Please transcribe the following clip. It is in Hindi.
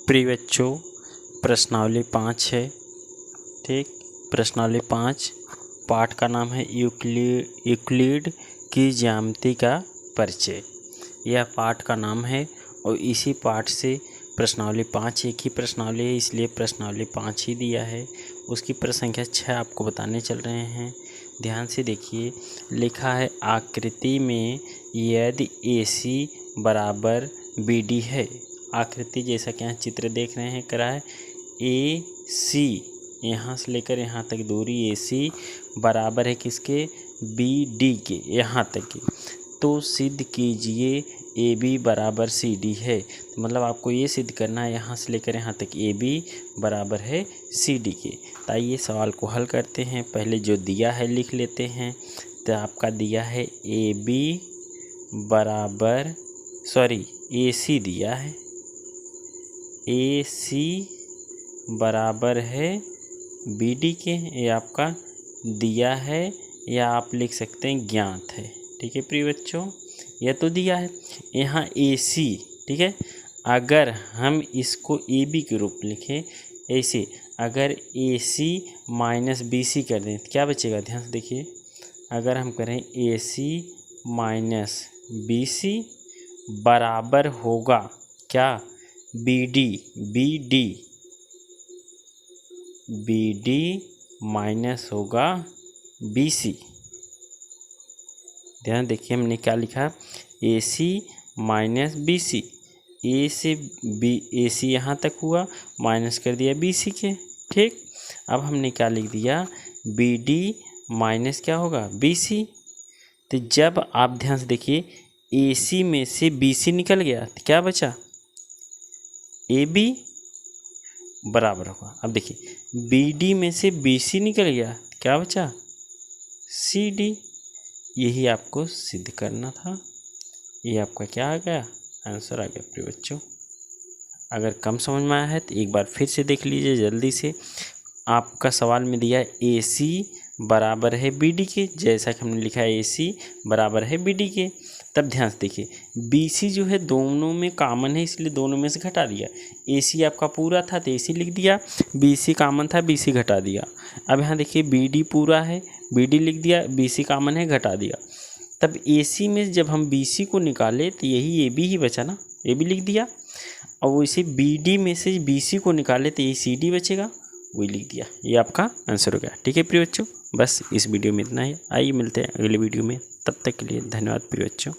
प्रिय बच्चों, प्रश्नावली 5 है। ठीक, प्रश्नावली 5 पाठ का नाम है यूक्लिड की ज्यामिति का परिचय। यह पाठ का नाम है और इसी पाठ से प्रश्नावली 5 एक ही प्रश्नावली है, इसलिए प्रश्नावली 5 ही दिया है। उसकी प्रश्न संख्या 6 आपको बताने चल रहे हैं। ध्यान से देखिए, लिखा है आकृति में यदि AC बराबर BD है। आकृति जैसा कि यहाँ चित्र देख रहे हैं करा है AC, यहाँ से लेकर यहाँ तक दूरी AC बराबर है किसके, BD के, यहाँ तक की। तो सिद्ध कीजिए AB बराबर CD है। तो मतलब आपको ये सिद्ध करना है यहाँ से लेकर यहाँ तक AB बराबर है CD के। तो आइए सवाल को हल करते हैं। पहले जो दिया है लिख लेते हैं। तो आपका दिया है AC दिया है, AC बराबर है BD के। ये आपका दिया है या आप लिख सकते हैं ज्ञात है। ठीक है प्रिय बच्चों, यह तो दिया है। यहाँ AC, ठीक है, अगर हम इसको AB के रूप में लिखें ऐसे, अगर AC माइनस BC कर दें तो क्या बचेगा। ध्यान से देखिए, अगर हम करें AC माइनस BC बराबर होगा क्या, BD माइनस होगा BC। ध्यान देखिए, हमने क्या लिखा, AC माइनस BC। A से AC यहाँ तक हुआ, माइनस कर दिया BC के। ठीक, अब हमने क्या लिख दिया, BD माइनस क्या होगा BC। तो जब आप ध्यान से देखिए, AC में से BC निकल गया तो क्या बचा, AB बराबर होगा। अब देखिए, BD में से BC निकल गया तो क्या बचा, CD। यही आपको सिद्ध करना था। ये आपका क्या आ गया, आंसर आ गया प्रिय बच्चों। अगर कम समझ में आया है तो एक बार फिर से देख लीजिए जल्दी से। आपका सवाल में दिया है AC बराबर है BD के, जैसा कि हमने लिखा है AC बराबर है BD के। तब ध्यान से देखिए, BC जो है दोनों में कॉमन है, इसलिए दोनों में से घटा दिया। AC आपका पूरा था तो AC लिख दिया, BC कॉमन था BC घटा दिया। अब यहाँ देखिए, BD पूरा है, BD लिख दिया, BC कॉमन है घटा दिया। तब AC में जब हम BC को निकाले तो यही AB ही बचा ना, AB लिख दिया। और वैसे BD में से BC को निकाले तो ये CD बचेगा, वही लिख दिया। ये आपका आंसर हो गया। ठीक है प्रिय बच्चों, बस इस वीडियो में इतना ही। आइए मिलते हैं अगले वीडियो में, तब तक के लिए धन्यवाद प्रिय बच्चों।